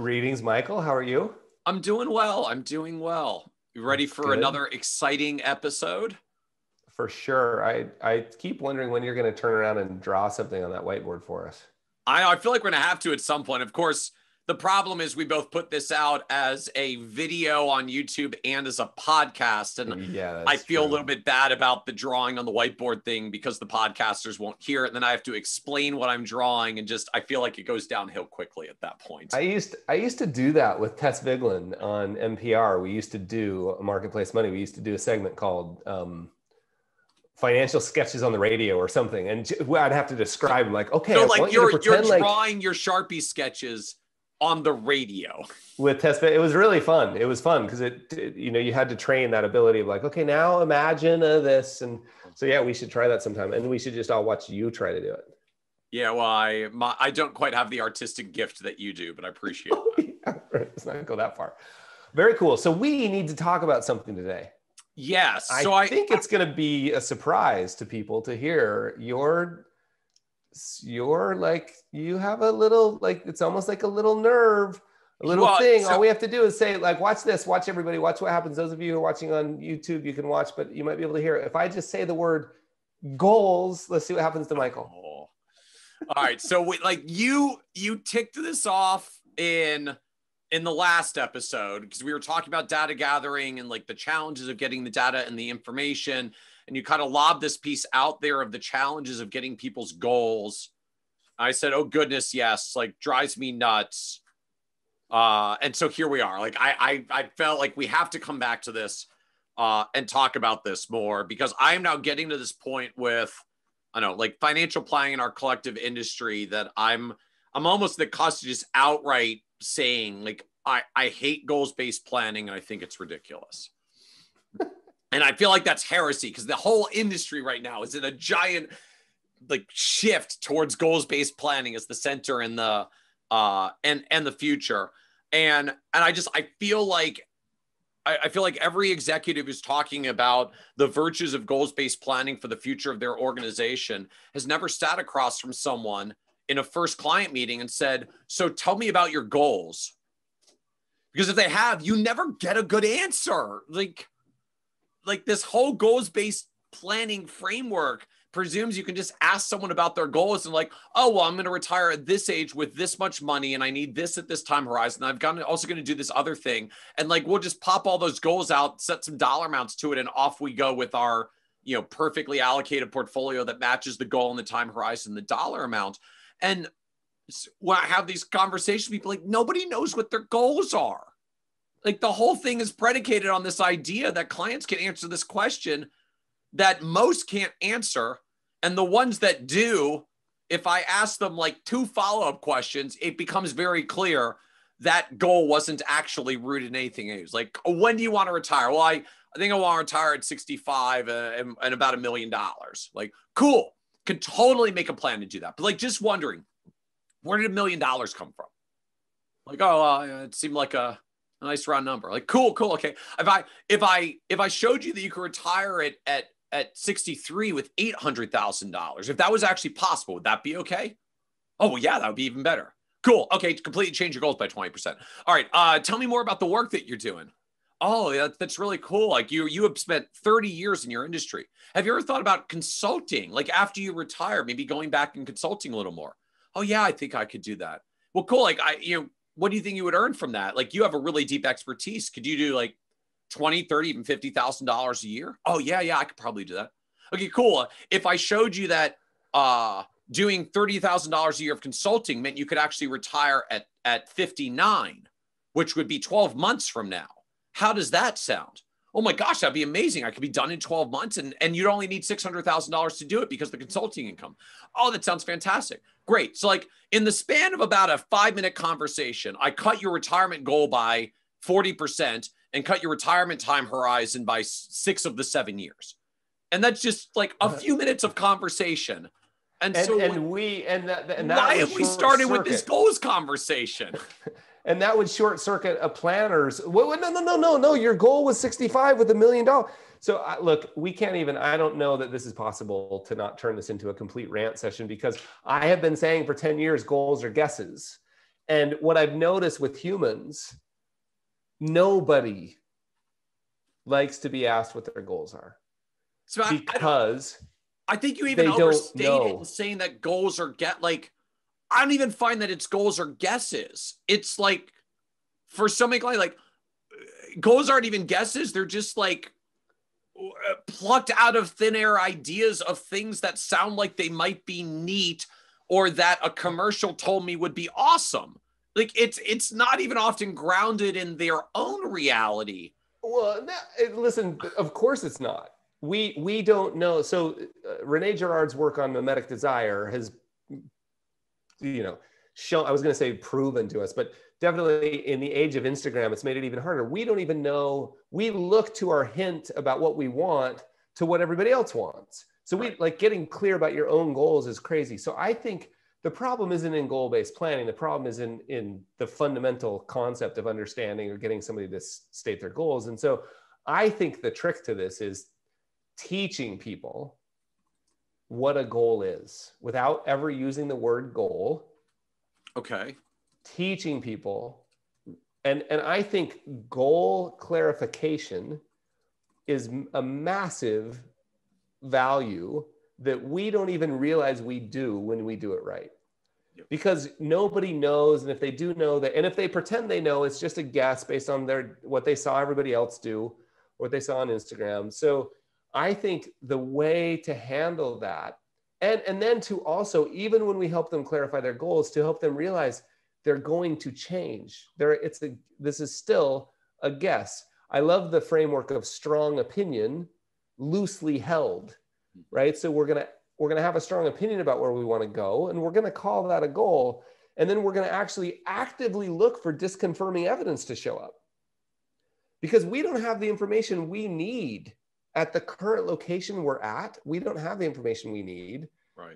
Greetings, Michael. How are you? I'm doing well. I'm doing well. You ready for another exciting episode? For sure. I keep wondering when you're going to turn around and draw something on that whiteboard for us. I feel like we're going to have to at some point. Of course, the problem is we both put this out as a video on YouTube and as a podcast. And yeah, I feel true. a little bit bad about the drawing on the whiteboard thing because the podcasters won't hear it. And then I have to explain what I'm drawing. And I feel like it goes downhill quickly at that point. I used to do that with Tess Vigeland on NPR. We used to do Marketplace Money. We used to do a segment called Financial Sketches on the Radio or something. And I'd have to describe like, okay, so I like want you to pretend you're drawing your Sharpie sketches on the radio with Tess. It was really fun. It was fun because you had to train that ability of like, okay, now imagine this. And so, yeah, we should try that sometime. And we should just all watch you try to do it. Yeah, well, I don't quite have the artistic gift that you do, but I appreciate it. Yeah, let's not go that far. Very cool. So we need to talk about something today. Yes. So I think it's going to be a surprise to people to hear you're like, you have a little, like, it's almost like a little nerve, a little thing. All we have to do is say, like, watch this, watch everybody, watch what happens. Those of you who are watching on YouTube, you can watch, but you might be able to hear it. If I just say the word goals, let's see what happens to Michael. All right. So you ticked this off in the last episode because we were talking about data gathering and like the challenges of getting the data and the information. And you kind of lobbed this piece out there of the challenges of getting people's goals. I said, oh goodness, yes, like drives me nuts. And so here we are. Like I felt like we have to come back to this and talk about this more because I am now getting to this point with, I don't know, like financial planning in our collective industry that I'm almost the cusp of just outright saying like, I hate goals-based planning. And I think it's ridiculous. And I feel like that's heresy because the whole industry right now is in a giant like shift towards goals-based planning as the center and the and the future. And I feel like every executive who's talking about the virtues of goals-based planning for the future of their organization has never sat across from someone in a first client meeting and said, so tell me about your goals. Because if they have, you never get a good answer. Like this whole goals-based planning framework presumes you can just ask someone about their goals and like, oh, well, I'm going to retire at this age with this much money and I need this at this time horizon. Also going to do this other thing. And like, we'll just pop all those goals out, set some dollar amounts to it. And off we go with our, perfectly allocated portfolio that matches the goal and the time horizon, the dollar amount. And when I have these conversations, people like, nobody knows what their goals are. Like the whole thing is predicated on this idea that clients can answer this question that most can't answer. And the ones that do, if I ask them like 2 follow-up questions, it becomes very clear that goal wasn't actually rooted in anything. It was like, when do you want to retire? Well, I think I want to retire at 65 and about $1 million. Like, cool. Could totally make a plan to do that. But like, just wondering, where did $1 million come from? Like, it seemed like a nice round number. Like, cool. Okay. If I showed you that you could retire at 63 with $800,000, if that was actually possible, would that be okay? Oh, well, yeah, that would be even better. Cool. Okay. Completely change your goals by 20%. All right. Tell me more about the work that you're doing. Oh, that's really cool. Like you have spent 30 years in your industry. Have you ever thought about consulting? Like after you retire, maybe going back and consulting a little more. Oh yeah, I think I could do that. Well, cool. Like what do you think you would earn from that? Like you have a really deep expertise. Could you do like 20, 30, even $50,000 a year? Oh yeah, I could probably do that. Okay, cool. If I showed you that doing $30,000 a year of consulting meant you could actually retire at 59, which would be 12 months from now. How does that sound? Oh my gosh, that'd be amazing. I could be done in 12 months and you'd only need $600,000 to do it because of the consulting income. Oh, that sounds fantastic. Great. So like in the span of about a 5-minute conversation, I cut your retirement goal by 40% and cut your retirement time horizon by 6 of the 7 years. And that's just like a few minutes of conversation. And why have we started with this goals conversation? And that would short circuit a planner's. No. Your goal was 65 with $1 million. So look, we can't even, I don't know that this is possible to not turn this into a complete rant session because I have been saying for 10 years, goals are guesses. And what I've noticed with humans, nobody likes to be asked what their goals are. So because I think you even overstated in saying that goals are I don't even find that it's goals or guesses. It's like, for something like goals aren't even guesses. They're just like plucked out of thin air ideas of things that sound like they might be neat or that a commercial told me would be awesome. Like it's not even often grounded in their own reality. Well, listen, of course it's not. We don't know. So Rene Girard's work on mimetic desire has, shown, I was going to say proven to us, but definitely in the age of Instagram, it's made it even harder. We don't even know. We look to our hint about what we want to what everybody else wants. So we like getting clear about your own goals is crazy. So I think the problem isn't in goal-based planning. The problem is in the fundamental concept of understanding or getting somebody to state their goals. And so I think the trick to this is teaching people what a goal is without ever using the word goal. Okay. Teaching people. And I think goal clarification is a massive value that we don't even realize we do when we do it right. Yep. Because nobody knows. And if they do know that, and if they pretend they know, it's just a guess based on what they saw everybody else do, or what they saw on Instagram. So I think the way to handle that, and then to also, even when we help them clarify their goals, to help them realize they're going to change. This is still a guess. I love the framework of strong opinion, loosely held, right? So we're gonna have a strong opinion about where we want to go, and we're gonna call that a goal, and then we're gonna actually actively look for disconfirming evidence to show up, because we don't have the information we need at the current location we're at. We don't have the information we need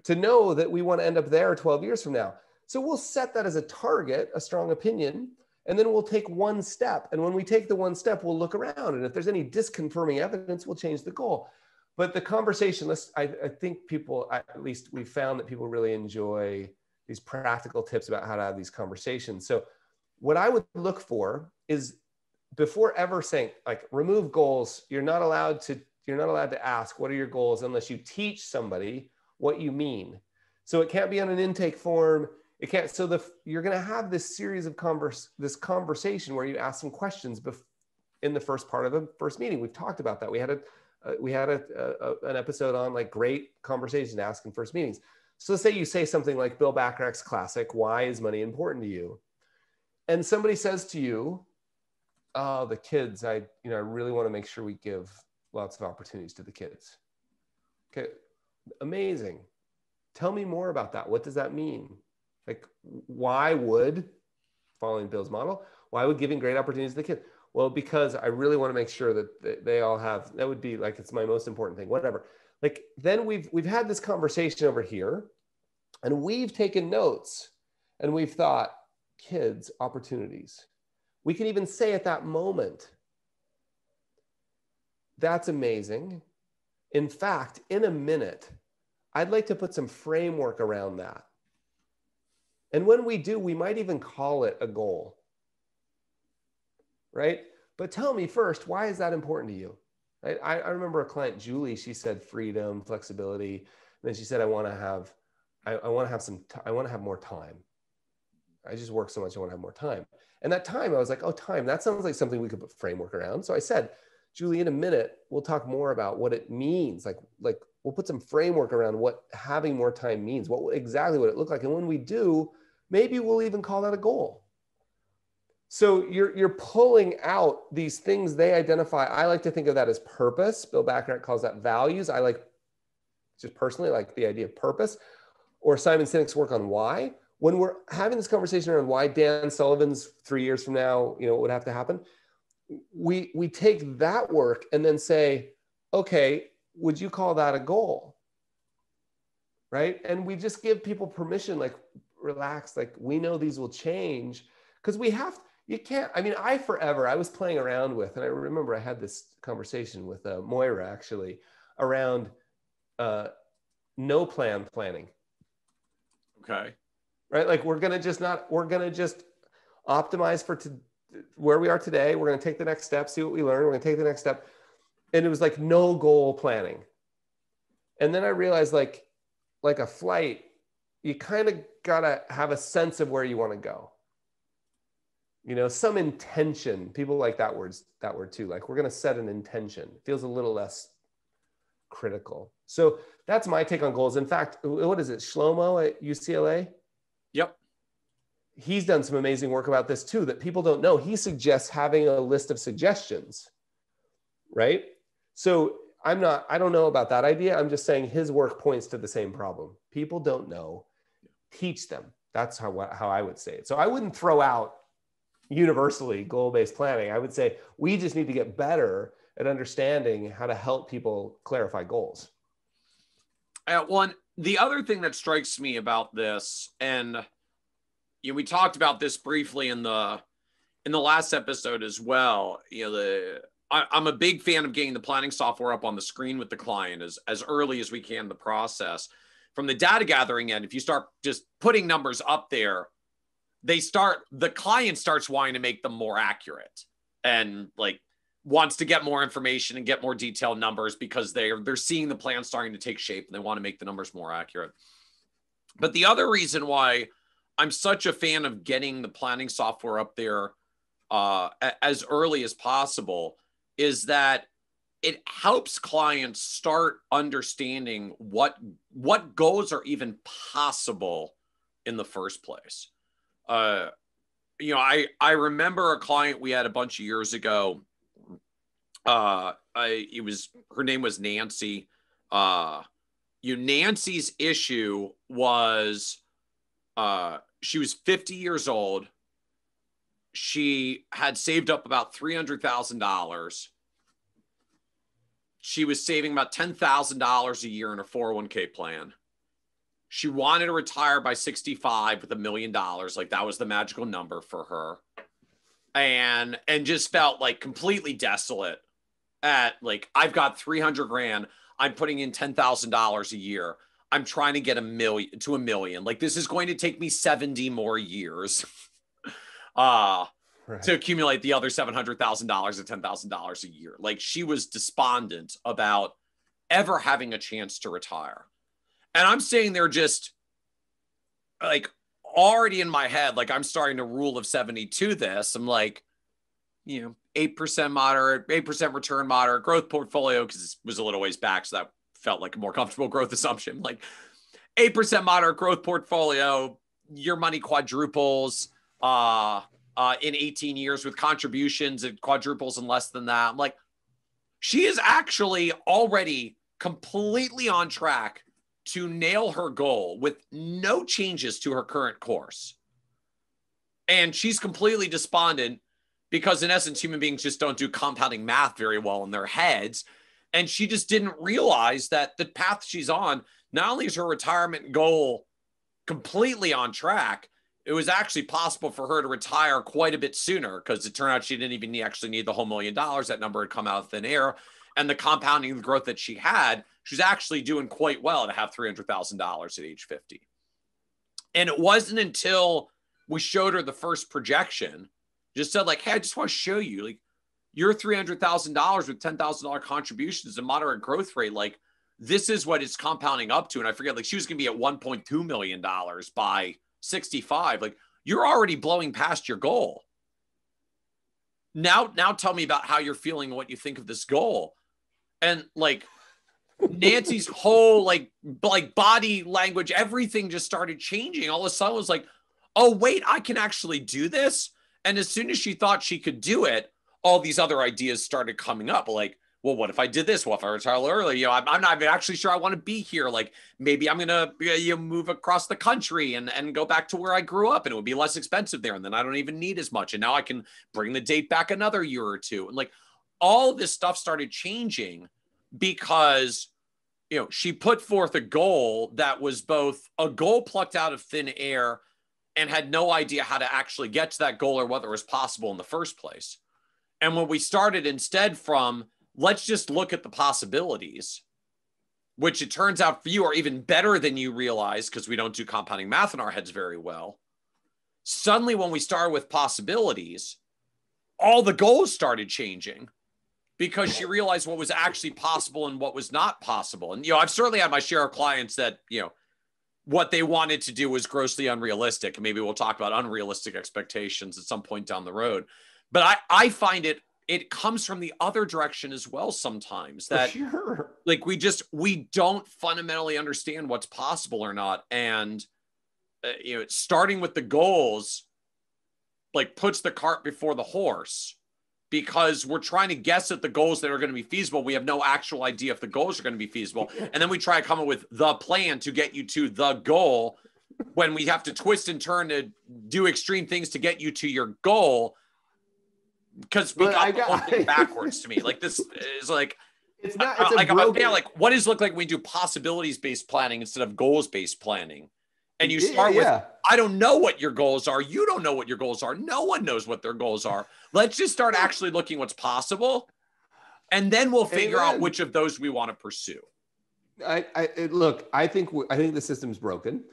to know that we want to end up there 12 years from now. So we'll set that as a target, a strong opinion, and then we'll take one step. And when we take the one step, we'll look around. And if there's any disconfirming evidence, we'll change the goal. But the conversation, I think people, at least we found that people really enjoy these practical tips about how to have these conversations. So what I would look for is, before ever saying, like, remove goals, you're not allowed to ask, what are your goals, unless you teach somebody what you mean. So it can't be on an intake form. It can't. So you're going to have this series of this conversation where you ask some questions in the first part of the first meeting. We've talked about that. We had an episode on like great conversation to ask in first meetings. So let's say you say something like Bill Bacharach's classic, "Why is money important to you?" And somebody says to you, "Oh, the kids, I really want to make sure we give lots of opportunities to the kids." Okay, amazing. Tell me more about that. What does that mean? Like, why would, following Bill's model, why would giving great opportunities to the kids? Well, because I really want to make sure that they all have, that would be like, it's my most important thing, whatever. Like, then we've had this conversation over here, and we've taken notes, and we've thought, kids, opportunities. We can even say at that moment, that's amazing. In fact, in a minute, I'd like to put some framework around that. And when we do, we might even call it a goal, right? But tell me first, why is that important to you? Right? I remember a client, Julie, she said freedom, flexibility. And then she said, I want to have more time. I just work so much, I want to have more time. And that time, I was like, oh, time, that sounds like something we could put framework around. So I said, Julie, in a minute, we'll talk more about what it means. Like we'll put some framework around what having more time means, exactly what it looked like. And when we do, maybe we'll even call that a goal. So you're pulling out these things they identify. I like to think of that as purpose. Bill Bacharach calls that values. I just personally like the idea of purpose, or Simon Sinek's work on why. When we're having this conversation around why Dan Sullivan's 3 years from now, what would have to happen, we take that work and then say, okay, would you call that a goal? Right? And we just give people permission, like, relax, like, we know these will change, because I was playing around with, and I remember I had this conversation with Moira actually around no plan planning. Okay. Right? Like, we're going to just optimize for where we are today. We're going to take the next step, see what we learn. We're going to take the next step. And it was like no goal planning. And then I realized like a flight, you kind of got to have a sense of where you want to go. You know, some intention. People like that word too. Like we're going to set an intention. It feels a little less critical. So that's my take on goals. In fact, what is it? Shlomo at UCLA? Yep. He's done some amazing work about this too, that people don't know. He suggests having a list of suggestions, right? So I don't know about that idea. I'm just saying his work points to the same problem. People don't know. Teach them. That's how I would say it. So I wouldn't throw out universally goal-based planning. I would say we just need to get better at understanding how to help people clarify goals. The other thing that strikes me about this, and we talked about this briefly in the last episode as well. I'm a big fan of getting the planning software up on the screen with the client as early as we can in the process. From the data gathering end, if you start just putting numbers up there, the client starts wanting to make them more accurate and like wants to get more information and get more detailed numbers because they're seeing the plan starting to take shape and they want to make the numbers more accurate. But the other reason why I'm such a fan of getting the planning software up there as early as possible is that it helps clients start understanding what goals are even possible in the first place. I remember a client we had a bunch of years ago. Her name was Nancy. Nancy's issue was she was 50 years old. She had saved up about $300,000. She was saving about $10,000 a year in her 401k plan. She wanted to retire by 65 with $1 million. Like that was the magical number for her. And just felt like completely desolate at like, I've got 300 grand. I'm putting in $10,000 a year. I'm trying to get $1 million. Like this is going to take me 70 more years to accumulate the other $700,000 at $10,000 a year. Like she was despondent about ever having a chance to retire. And I'm sitting there just like already in my head, like I'm starting to rule of 72 this. I'm like, 8% moderate, 8% return moderate growth portfolio, because it was a little ways back. So that felt like a more comfortable growth assumption. Like 8% moderate growth portfolio, your money quadruples in 18 years with contributions. It quadruples in less than that. I'm like, she is actually already completely on track to nail her goal with no changes to her current course. And she's completely despondent because in essence, human beings just don't do compounding math very well in their heads. And she just didn't realize that the path she's on, not only is her retirement goal completely on track, it was actually possible for her to retire quite a bit sooner because it turned out she didn't even actually need the whole $1 million. That number had come out of thin air. And the compounding growth that she had, she's actually doing quite well to have $300,000 at age 50. And it wasn't until we showed her the first projection, just said like, hey, I just want to show you, like, your $300,000 with $10,000 contributions and moderate growth rate, like this is what it's compounding up to. And I forget, like she was going to be at $1.2 million by 65. Like you're already blowing past your goal. Now tell me about how you're feeling and what you think of this goal. And like Nancy's whole like body language, everything just started changing. All of a sudden it was like, oh wait, I can actually do this. And as soon as she thought she could do it, all these other ideas started coming up. Like, well, what if I did this? What if I retire early? I'm not even actually sure I want to be here. Like maybe I'm going to move across the country and go back to where I grew up and it would be less expensive there. And then I don't even need as much. And now I can bring the date back another year or two. And like all this stuff started changing because, she put forth a goal that was both a goal plucked out of thin air and had no idea how to actually get to that goal or whether it was possible in the first place. And when we started instead from, let's just look at the possibilities, which it turns out for you are even better than you realize because we don't do compounding math in our heads very well. suddenly when we started with possibilities, all the goals started changing because she realized what was actually possible and what was not possible. And, I've certainly had my share of clients that, what they wanted to do was grossly unrealistic. And maybe we'll talk about unrealistic expectations at some point down the road. But I find it comes from the other direction as well sometimes, that sure. like we don't fundamentally understand what's possible or not. And, starting with the goals, like puts the cart before the horse, because we're trying to guess at the goals that are going to be feasible. We have no actual idea if the goals are going to be feasible. And then we try to come up with the plan to get you to the goal, when we have to twist and turn to do extreme things to get you to your goal. Because we got the whole thing backwards to me. Like, this is like, it's not, like, what does it look like when we do possibilities-based planning instead of goals-based planning? And you start with, I don't know what your goals are. You don't know what your goals are. No one knows what their goals are. Let's just start actually looking what's possible. And then we'll figure out which of those we want to pursue. Look, I think the system's broken.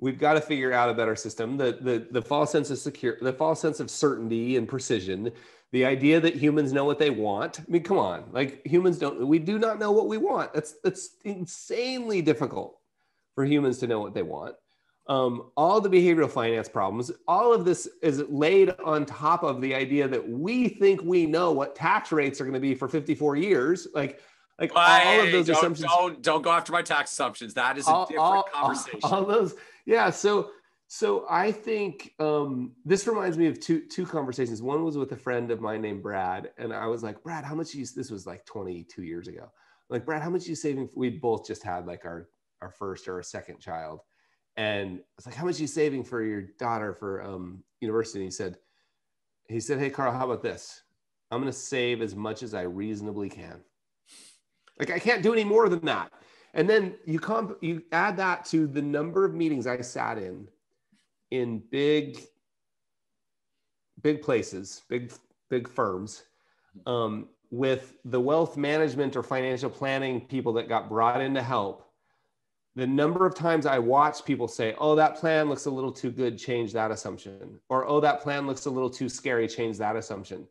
We've got to figure out a better system. The false sense of the false sense of certainty and precision, the idea that humans know what they want. I mean, come on, like, we do not know what we want. That's insanely difficult for humans to know what they want. All the behavioral finance problems, all of this is laid on top of the idea that we think we know what tax rates are going to be for 54 years. Like all of those assumptions. Don't go after my tax assumptions. That is a different conversation. All those, yeah. So I think this reminds me of two conversations. One was with a friend of mine named Brad, and I was like, Brad, how much this was like 22 years ago. I'm like, Brad, how much are you saving? We both just had like our first or our second child. And it's like, how much are you saving for your daughter for university? And he said, hey, Carl, how about this? I'm going to save as much as I reasonably can. Like, I can't do any more than that. And then you add that to the number of meetings I sat in big places, big firms, with the wealth management or financial planning people that got brought in to help. The number of times I watch people say, oh, that plan looks a little too good, change that assumption. Or, oh, that plan looks a little too scary, change that assumption.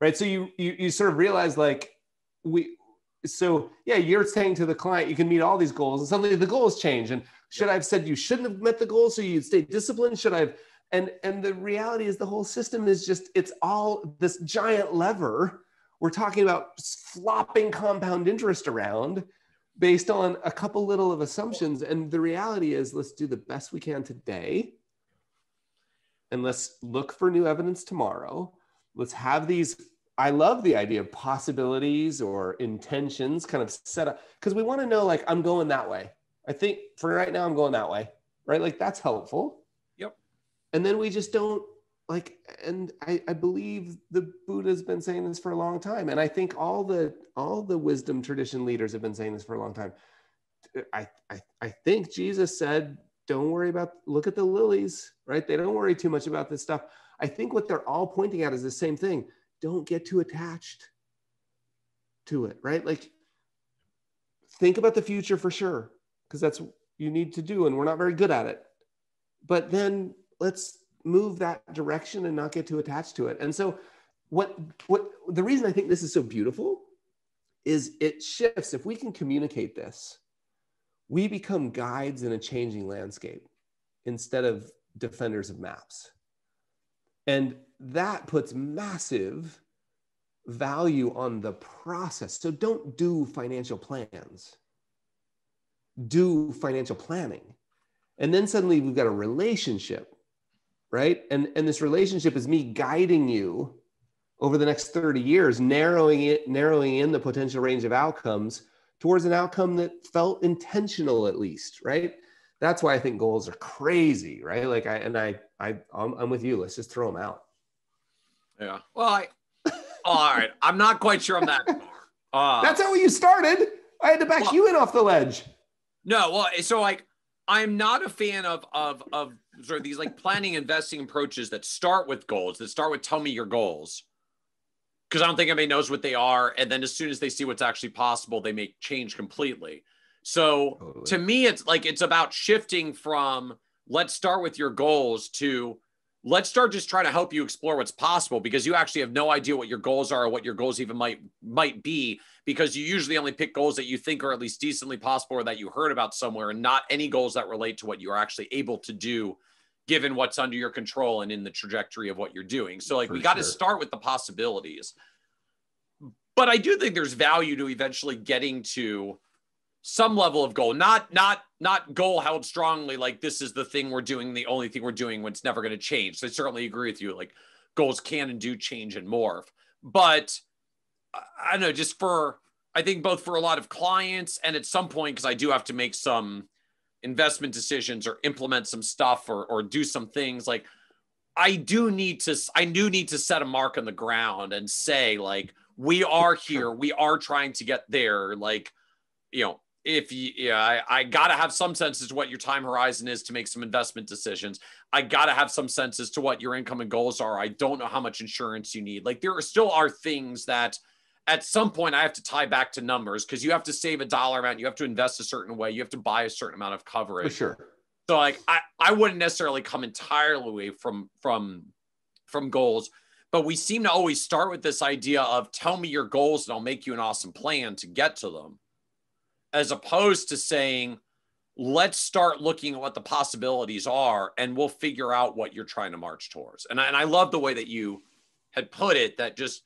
Right? So you sort of realize, like, you're saying to the client, you can meet all these goals, and suddenly the goals change. And should I have said you shouldn't have met the goals so you'd stay disciplined? Should I have? And the reality is the whole system is just, it's all this giant lever. We're talking about flopping compound interest around based on a couple little of assumptions. And the reality is, let's do the best we can today. And let's look for new evidence tomorrow. Let's have these, I love the idea of possibilities or intentions kind of set up, because we want to know, like, I'm going that way. I think for right now, I'm going that way, right? Like, that's helpful. Yep. And then we just don't, like, and I believe the Buddha's been saying this for a long time. And I think all the wisdom tradition leaders have been saying this for a long time. I think Jesus said, don't worry look at the lilies, right? They don't worry too much about this stuff. I think what they're all pointing at is the same thing. Don't get too attached to it, right? Like, think about the future for sure, because that's what you need to do. And we're not very good at it. But then let's move that direction and not get too attached to it. And so what the reason I think this is so beautiful is it shifts. If we can communicate this, we become guides in a changing landscape instead of defenders of maps. And that puts massive value on the process. So don't do financial plans. Do financial planning. And then suddenly we've got a relationship, right? And this relationship is me guiding you over the next 30 years, narrowing in the potential range of outcomes towards an outcome that felt intentional, at least, right? That's why I think goals are crazy, right? Like, I'm with you. Let's just throw them out. Yeah. Well, all right. I'm not quite sure I'm that far. That's how you started. I had to back you in off the ledge. No, well, so like, I'm not a fan of sort of these like planning, investing approaches that start with goals, that start with tell me your goals. Because I don't think anybody knows what they are. And then as soon as they see what's actually possible, they make change completely. So totally. To me, it's about shifting from let's start with your goals to let's start just trying to help you explore what's possible, because you actually have no idea what your goals are or what your goals even might be, because you usually only pick goals that you think are at least decently possible or that you heard about somewhere, and not any goals that relate to what you are actually able to do given what's under your control and in the trajectory of what you're doing. So like, we got to start with the possibilities. But I do think there's value to eventually getting to some level of goal, not goal held strongly like this is the thing we're doing, the only thing we're doing when it's never going to change. So I certainly agree with you. Like, goals can and do change and morph. But I don't know, just for, I think both for a lot of clients and at some point, because I do have to make some investment decisions or implement some stuff or do some things, like I do need to set a mark on the ground and say, like, we are here, we are trying to get there. Like, you know, if you, yeah, I got to have some sense as to what your time horizon is to make some investment decisions. I got to have some sense as to what your income and goals are. I don't know how much insurance you need. Like, there still are things that at some point I have to tie back to numbers, because you have to save a dollar amount. You have to invest a certain way. You have to buy a certain amount of coverage. For sure. So like, I wouldn't necessarily come entirely away from goals, but we seem to always start with this idea of tell me your goals and I'll make you an awesome plan to get to them, as opposed to saying, let's start looking at what the possibilities are and we'll figure out what you're trying to march towards. And I love the way that you had put it, that just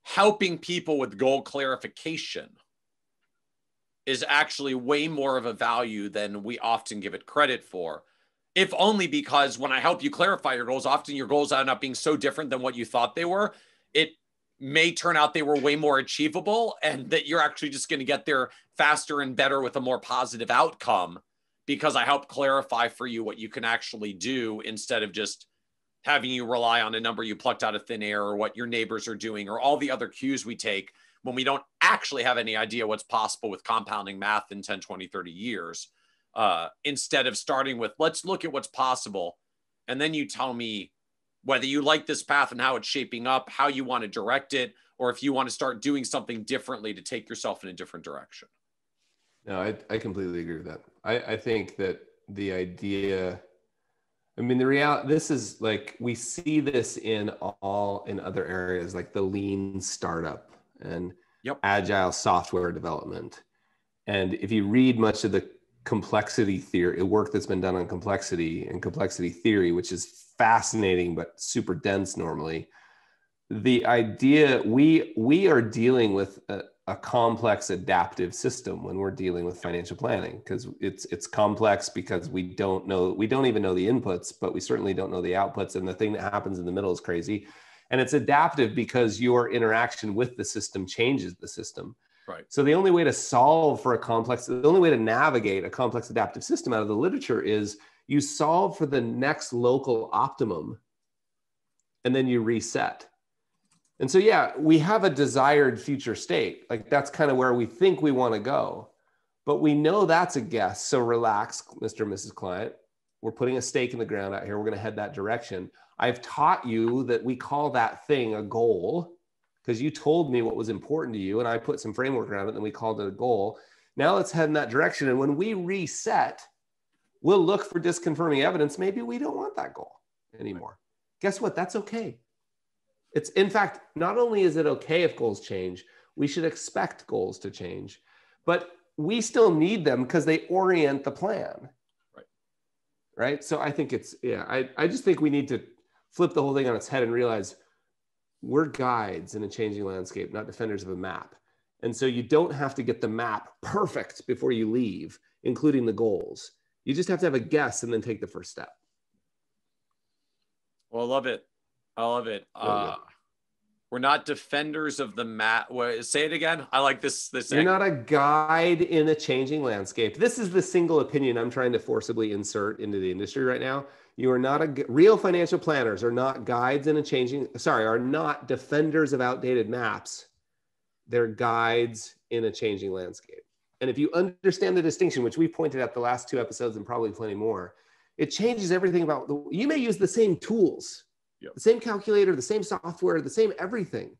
helping people with goal clarification is actually way more of a value than we often give it credit for. If only because when I help you clarify your goals, often your goals end up being so different than what you thought they were. It may turn out they were way more achievable, and that you're actually just going to get there faster and better with a more positive outcome, because I help clarify for you what you can actually do, instead of just having you rely on a number you plucked out of thin air, or what your neighbors are doing, or all the other cues we take when we don't actually have any idea what's possible with compounding math in 10, 20, 30 years. Instead of starting with, let's look at what's possible. And then you tell me whether you like this path and how it's shaping up, how you want to direct it, or if you want to start doing something differently to take yourself in a different direction. No, I completely agree with that. I think that the idea, I mean, the reality, this is like, we see this in other areas, like the lean startup and agile software development. And if you read much of the complexity theory, work that's been done on complexity and complexity theory, which is fascinating but super dense normally, the idea, we are dealing with a complex adaptive system when we're dealing with financial planning, because it's complex because we don't even know the inputs, but we certainly don't know the outputs, and the thing that happens in the middle is crazy. And it's adaptive because your interaction with the system changes the system. Right. So the only way to the only way to navigate a complex adaptive system out of the literature is you solve for the next local optimum and then you reset. And so, yeah, we have a desired future state. Like, that's kind of where we think we want to go, but we know that's a guess. So relax, Mr. and Mrs. Client. We're putting a stake in the ground out here. We're going to head that direction. I've taught you that we call that thing a goal, because you told me what was important to you and I put some framework around it and we called it a goal. Now let's head in that direction. And when we reset, we'll look for disconfirming evidence. Maybe we don't want that goal anymore. Guess what? That's okay. It's, in fact, not only is it okay if goals change, we should expect goals to change, but we still need them because they orient the plan. Right. So I think it's, I just think we need to flip the whole thing on its head and realize we're guides in a changing landscape, not defenders of a map. And so you don't have to get the map perfect before you leave, including the goals. You just have to have a guess and then take the first step. Well, I love it. I love it. We're not defenders of the map. Say it again. I like this. You're not a guide in a changing landscape. This is the single opinion I'm trying to forcibly insert into the industry right now. You are not real financial planners are not guides in a changing, are not defenders of outdated maps. They're guides in a changing landscape. And if you understand the distinction, which we pointed out the last 2 episodes and probably plenty more, it changes everything about you may use the same tools, the same calculator, the same software, the same everything,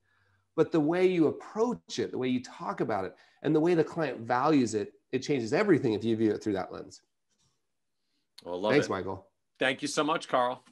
but the way you approach it, the way you talk about it, and the way the client values it, it changes everything if you view it through that lens. Well, love Thanks, it. Michael. Thank you so much, Carl.